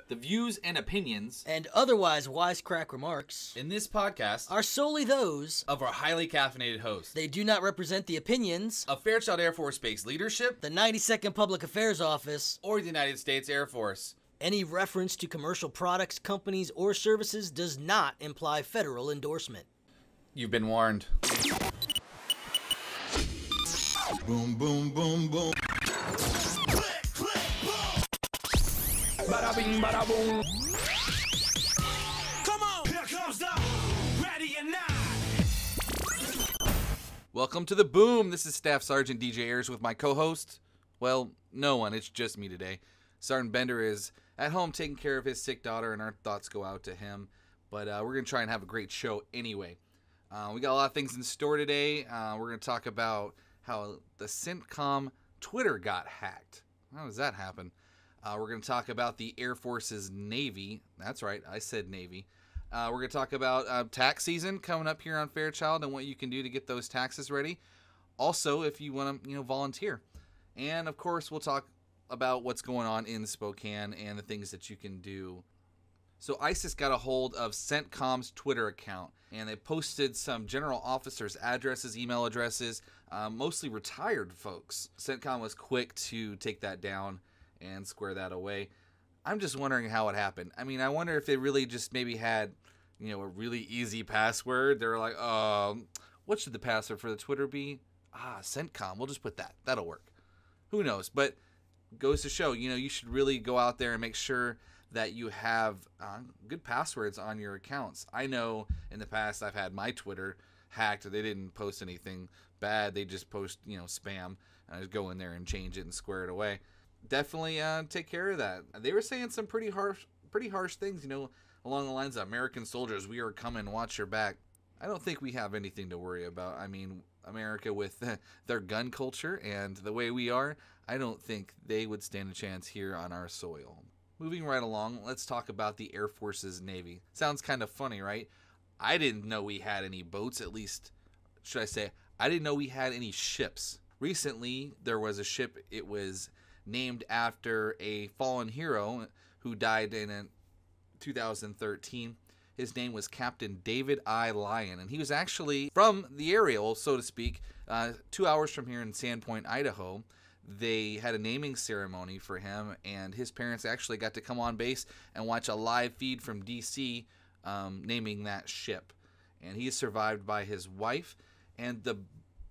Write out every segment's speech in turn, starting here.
The views and opinions and otherwise wisecrack remarks in this podcast are solely those of our highly caffeinated host. They do not represent the opinions of Fairchild Air Force Base leadership, the 92nd Public Affairs Office, or the United States Air Force. Any reference to commercial products, companies, or services does not imply federal endorsement. You've been warned. Boom, boom, boom, boom. Bada bing, bada boom. Come on, here comes the ready or not. Welcome to the Boom. This is Staff Sergeant DJ Ayers with my co-host. Well, no one. It's just me today. Sergeant Bender is at home taking care of his sick daughter, and our thoughts go out to him. But we're going to try and have a great show anyway. We got a lot of things in store today. We're going to talk about how the CENTCOM Twitter got hacked. How does that happen? We're going to talk about the Air Force's Navy. That's right, I said Navy. We're going to talk about tax season coming up here on Fairchild and what you can do to get those taxes ready. Also, if you want to, volunteer. And of course, we'll talk about what's going on in Spokane and the things that you can do. So ISIS got a hold of CENTCOM's Twitter account, and they posted some general officers' addresses, email addresses, mostly retired folks. CENTCOM was quick to take that down and square that away. I'm just wondering how it happened. I mean, I wonder if they really just maybe had, a really easy password. They're like, what should the password for the Twitter be? CENTCOM. We'll just put that. That'll work. Who knows? But goes to show, you should really go out there and make sure that you have good passwords on your accounts. I know in the past I've had my Twitter hacked. They didn't post anything bad. They just post, spam. And I just go in there and change it and square it away. Definitely take care of that. They were saying some pretty harsh things, along the lines of American soldiers, we are coming, watch your back. I don't think we have anything to worry about. I mean, America with their gun culture and the way we are, I don't think they would stand a chance here on our soil. Moving right along, let's talk about the Air Force's Navy. Sounds kind of funny, right? I didn't know we had any boats, at least, should I say, I didn't know we had any ships. Recently, there was a ship, it was named after a fallen hero who died in 2013. His name was Captain David I. Lyon, and he was actually from the area, so to speak, 2 hours from here in Sandpoint, Idaho. They had a naming ceremony for him, and his parents actually got to come on base and watch a live feed from D.C. Naming that ship. And he is survived by his wife, and the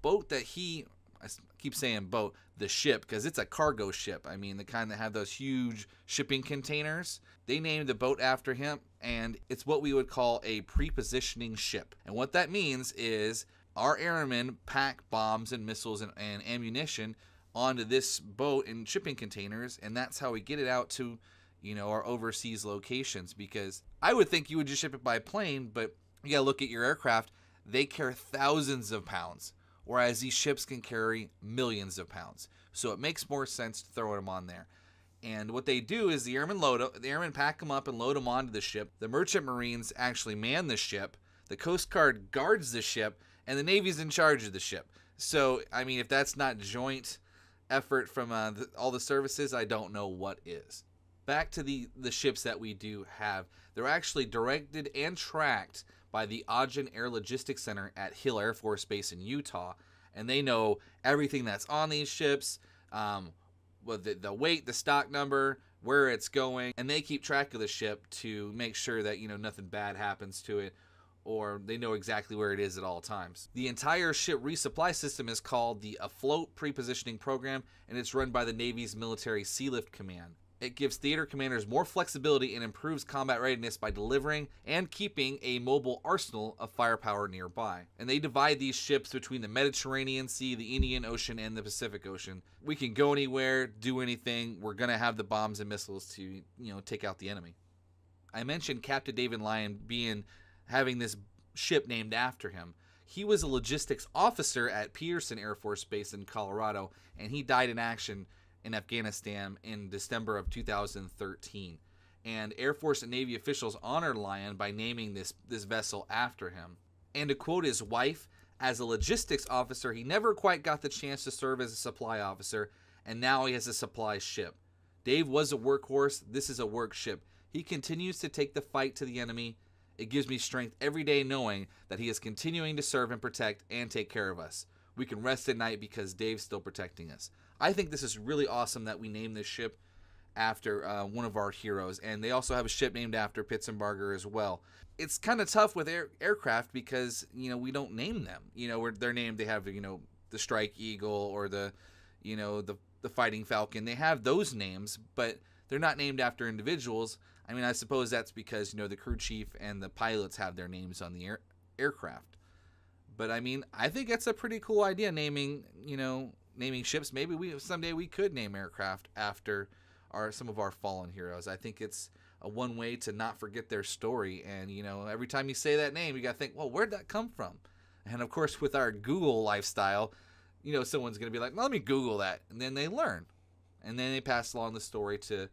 boat that I keep saying boat, the ship, because it's a cargo ship. I mean, the kind that have those huge shipping containers. They named the boat after him, and it's what we would call a pre-positioning ship. And what that means is our airmen pack bombs and missiles and ammunition onto this boat in shipping containers, and that's how we get it out to, our overseas locations. Because I would think you would just ship it by plane, but you gotta look at your aircraft. They carry thousands of pounds, whereas these ships can carry millions of pounds. So it makes more sense to throw them on there. And what they do is the airmen pack them up and load them onto the ship. The merchant marines actually man the ship. The Coast Guard guards the ship, and the Navy's in charge of the ship. So, I mean, if that's not joint effort from all the services, I don't know what is. Back to the ships that we do have. They're actually directed and tracked by the Ogden Air Logistics Center at Hill Air Force Base in Utah, and they know everything that's on these ships, the weight, the stock number, where it's going, and they keep track of the ship to make sure that nothing bad happens to it, or they know exactly where it is at all times. The entire ship resupply system is called the Afloat Pre-Positioning Program, and it's run by the Navy's Military Sealift Command. It gives theater commanders more flexibility and improves combat readiness by delivering and keeping a mobile arsenal of firepower nearby. And they divide these ships between the Mediterranean Sea, the Indian Ocean, and the Pacific Ocean. We can go anywhere, do anything. We're going to have the bombs and missiles to, take out the enemy. I mentioned Captain David Lyon having this ship named after him. He was a logistics officer at Peterson Air Force Base in Colorado, and he died in action in Afghanistan in December of 2013. And Air Force and Navy officials honored Lyon by naming this vessel after him. And to quote his wife, as a logistics officer, he never quite got the chance to serve as a supply officer, and now he has a supply ship. Dave was a workhorse. This is a work ship. He continues to take the fight to the enemy. It gives me strength every day knowing that he is continuing to serve and protect and take care of us. We can rest at night because Dave's still protecting us. I think this is really awesome that we named this ship after one of our heroes. And they also have a ship named after Pitsenbarger as well. It's kind of tough with aircraft because, we don't name them. They're named, they have, the Strike Eagle or the Fighting Falcon. They have those names, but they're not named after individuals. I mean, I suppose that's because, the crew chief and the pilots have their names on the aircraft. But I mean, I think that's a pretty cool idea, naming ships. Maybe someday we could name aircraft after some of our fallen heroes. I think it's a one way to not forget their story. And, every time you say that name, you got to think, well, where'd that come from? And of course, with our Google lifestyle, someone's going to be like, let me Google that. And then they learn. And then they pass along the story to,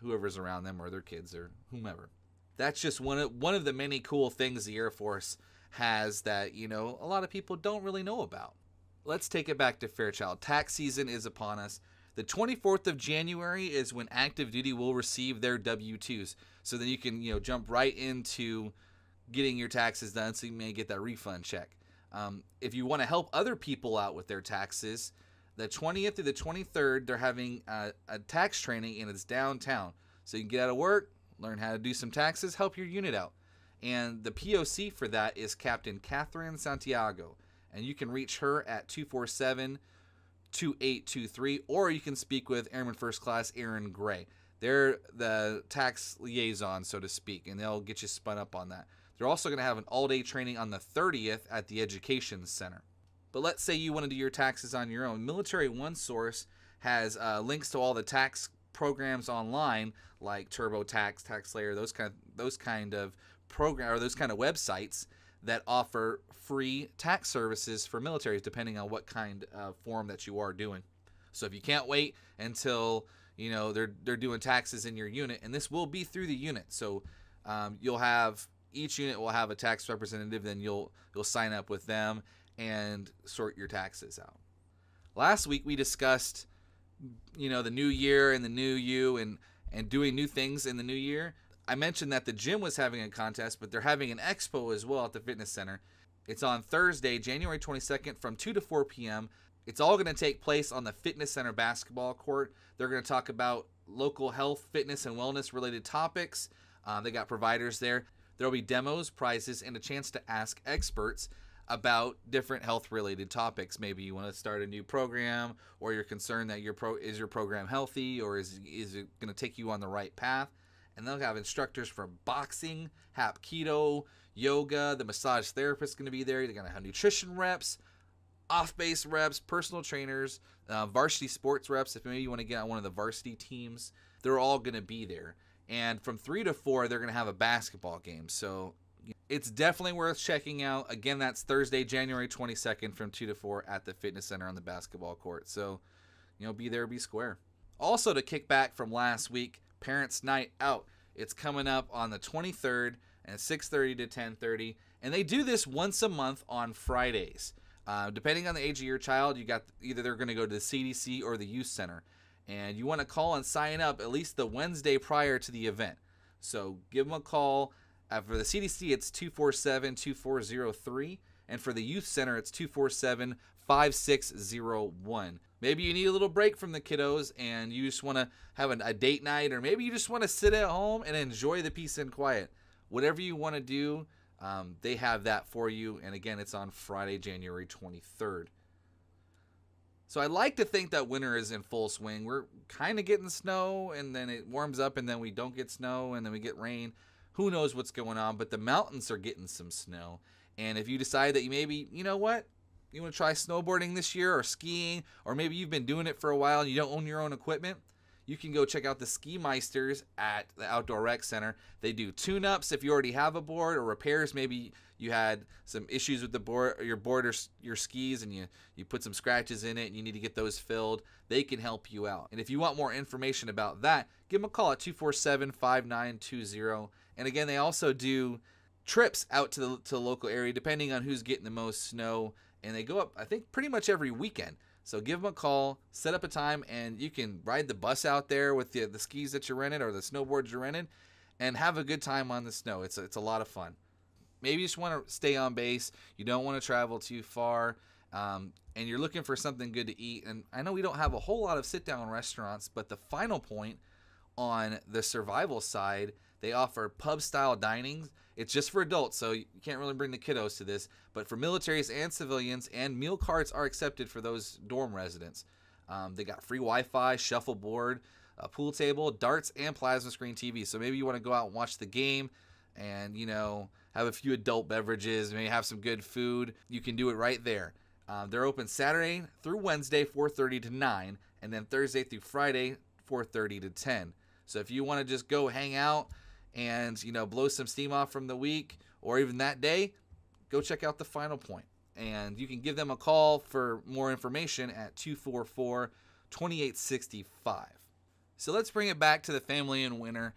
whoever's around them or their kids or whomever. That's just one of the many cool things the Air Force has that, a lot of people don't really know about. Let's take it back to Fairchild. Tax season is upon us. The 24th of January is when active duty will receive their W-2s. So then you can, jump right into getting your taxes done so you may get that refund check. If you want to help other people out with their taxes, the 20th through the 23rd, they're having a tax training, and it's downtown. So you can get out of work, learn how to do some taxes, help your unit out. And the POC for that is Captain Catherine Santiago. And you can reach her at 247-2823, or you can speak with Airman First Class Aaron Gray. They're the tax liaison, so to speak, and they'll get you spun up on that. They're also going to have an all-day training on the 30th at the Education Center. But let's say you want to do your taxes on your own. Military One Source has links to all the tax programs online, like TurboTax, TaxSlayer, those kind of program or those kind of websites that offer free tax services for militaries, depending on what kind of form that you are doing. So if you can't wait until they're doing taxes in your unit, and this will be through the unit, so each unit will have a tax representative. Then you'll sign up with them and sort your taxes out. Last week we discussed the new year and the new you and doing new things in the new year. I mentioned that the gym was having a contest, but they're having an expo as well at the fitness center. It's on Thursday, January 22nd from 2 to 4 p.m. It's all going to take place on the fitness center basketball court. They're going to talk about local health, fitness, and wellness related topics. They got providers there. There will be demos, prizes, and a chance to ask experts about different health related topics. Maybe you want to start a new program, or you're concerned that your program healthy, or is it going to take you on the right path? And they'll have instructors from boxing, Hapkido, yoga. The massage therapist is going to be there. They're going to have nutrition reps, off-base reps, personal trainers, varsity sports reps. If maybe you want to get on one of the varsity teams, they're all going to be there. And from 3 to 4, they're going to have a basketball game. So it's definitely worth checking out. Again, that's Thursday, January 22nd from 2 to 4 at the fitness center on the basketball court. So, be there, be square. Also, to kick back from last week, Parents' Night Out. It's coming up on the 23rd and 6:30 to 10:30. And they do this once a month on Fridays. Depending on the age of your child, either they're going to go to the CDC or the youth center. And you want to call and sign up at least the Wednesday prior to the event. So give them a call. For the CDC, it's 247-2403. And for the youth center, it's 247-5601. Maybe you need a little break from the kiddos and you just want to have a date night, or maybe you just want to sit at home and enjoy the peace and quiet. Whatever you want to do, they have that for you. And again, it's on Friday, January 23rd. So I like to think that winter is in full swing. We're kind of getting snow, and then it warms up, and then we don't get snow, and then we get rain. Who knows what's going on, but the mountains are getting some snow. And if you decide that you want to try snowboarding this year, or skiing, or maybe you've been doing it for a while and you don't own your own equipment, you can go check out the Ski Meisters at the Outdoor Rec Center. They do tune-ups if you already have a board, or repairs. Maybe you had some issues with the board, your board or your skis, and you put some scratches in it and you need to get those filled. They can help you out. And if you want more information about that, give them a call at 247-5920. And again, they also do trips out to the local area depending on who's getting the most snow. And they go up, I think, pretty much every weekend. So give them a call, set up a time, and you can ride the bus out there with the skis that you rented or the snowboards you rented and have a good time on the snow. It's a lot of fun. Maybe you just want to stay on base. You don't want to travel too far, and you're looking for something good to eat. And I know we don't have a whole lot of sit-down restaurants, but the Final Point on the survival side, they offer pub-style dining. It's just for adults, so you can't really bring the kiddos to this. But for militaries and civilians, and meal cards are accepted for those dorm residents. They got free Wi-Fi, shuffleboard, a pool table, darts, and plasma screen TV. So maybe you want to go out and watch the game and, have a few adult beverages, maybe have some good food. You can do it right there. They're open Saturday through Wednesday, 4:30 to 9, and then Thursday through Friday, 4:30 to 10. So if you want to just go hang out and, blow some steam off from the week or even that day, go check out the Final Point. And you can give them a call for more information at 244-2865. So let's bring it back to the family in winter.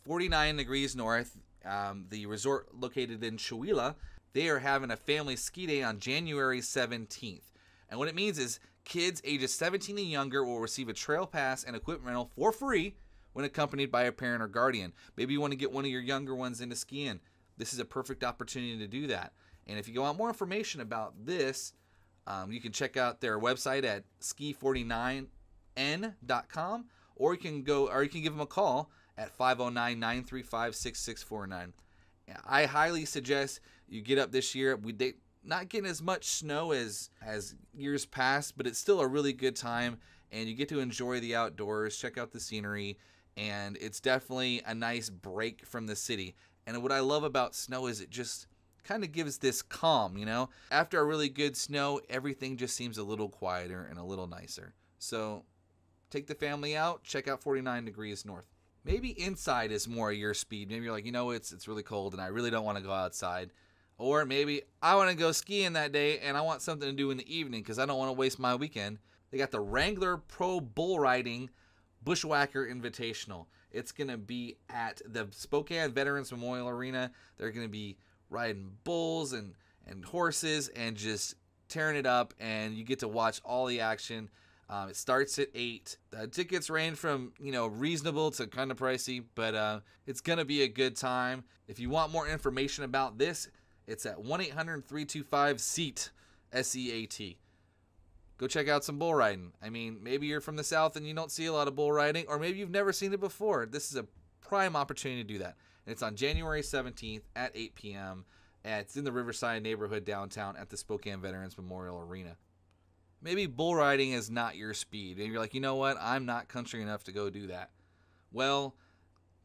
49 degrees north, the resort located in Chewelah, they are having a family ski day on January 17th. And what it means is kids ages 17 and younger will receive a trail pass and equipment rental for free when accompanied by a parent or guardian. Maybe you want to get one of your younger ones into skiing. This is a perfect opportunity to do that. And if you want more information about this, you can check out their website at ski49n.com, or you can give them a call at 509-935-6649. I highly suggest you get up this year. They not getting as much snow as years past, but it's still a really good time, and you get to enjoy the outdoors, check out the scenery, and it's definitely a nice break from the city. And what I love about snow is it just kind of gives this calm, After a really good snow, everything just seems a little quieter and a little nicer. So take the family out, check out 49 degrees north. Maybe inside is more your speed. Maybe you're like, it's really cold and I really don't want to go outside. Or maybe I want to go skiing that day and I want something to do in the evening because I don't want to waste my weekend. They got the Wrangler Pro Bull Riding Bushwhacker Invitational. It's going to be at the Spokane Veterans Memorial Arena. They're going to be riding bulls and horses and just tearing it up, and you get to watch all the action. It starts at 8. The tickets range from, reasonable to kind of pricey, but it's going to be a good time. If you want more information about this, it's at 1-800-325-SEAT, SEAT. Go check out some bull riding. I mean, maybe you're from the South and you don't see a lot of bull riding, or maybe you've never seen it before. This is a prime opportunity to do that. And it's on January 17th at 8 p.m. It's in the Riverside neighborhood downtown at the Spokane Veterans Memorial Arena. Maybe bull riding is not your speed, and you're like, you know what? I'm not country enough to go do that. Well,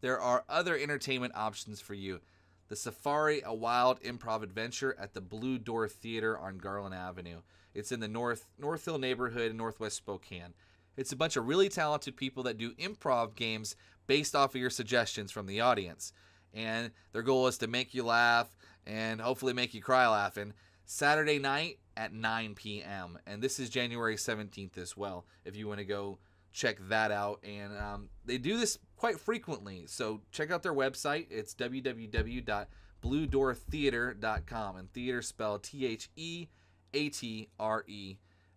there are other entertainment options for you. The Safari, a wild improv adventure at the Blue Door Theater on Garland Avenue. It's in the North Hill neighborhood in Northwest Spokane. It's a bunch of really talented people that do improv games based off of your suggestions from the audience. And their goal is to make you laugh and hopefully make you cry laughing. Saturday night at 9 p.m. And this is January 17th as well, if you want to go check that out. And they do this quite frequently, so check out their website. It's www.bluedoortheater.com, and theater spelled THEATRE.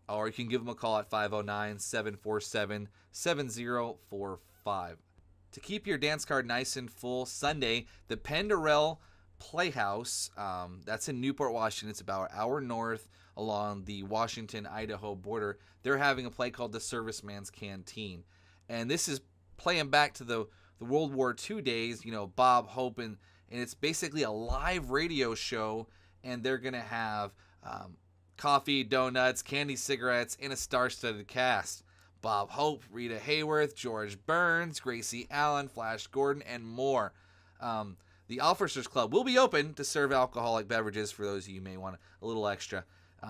Or you can give them a call at 509-747-7045. To keep your dance card nice and full, Sunday, the Penderell Playhouse, that's in Newport, Washington. It's about an hour north along the Washington-Idaho border. They're having a play called The Serviceman's Canteen. And this is playing back to the World War II days, Bob Hope, and it's basically a live radio show, and they're going to have coffee, donuts, candy cigarettes, and a star-studded cast. Bob Hope, Rita Hayworth, George Burns, Gracie Allen, Flash Gordon, and more. The Officers Club will be open to serve alcoholic beverages for those of you who may want a little extra.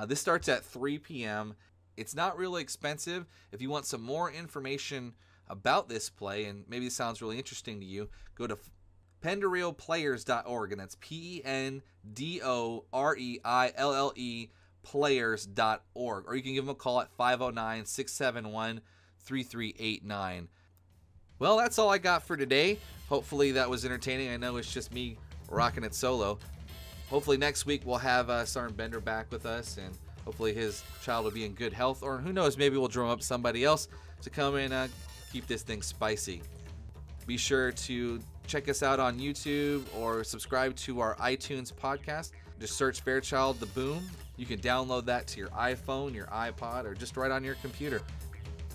This starts at 3 p.m. It's not really expensive. If you want some more information about this play, and maybe this sounds really interesting to you, go to penderellplayers.org, and that's PENDOREILLE players.org, or you can give them a call at 509-671-3389. Well, that's all I got for today. Hopefully that was entertaining. I know it's just me rocking it solo. Hopefully next week we'll have Sergeant Bender back with us, and Hopefully his child will be in good health, or who knows, maybe we'll drum up somebody else to come and keep this thing spicy. Be sure to check us out on YouTube or subscribe to our iTunes podcast. Just search Fairchild The Boom. You can download that to your iPhone, your iPod, or just right on your computer.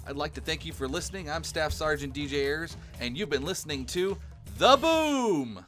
I'd like to thank you for listening. I'm Staff Sergeant DJ Ayers, and you've been listening to The Boom!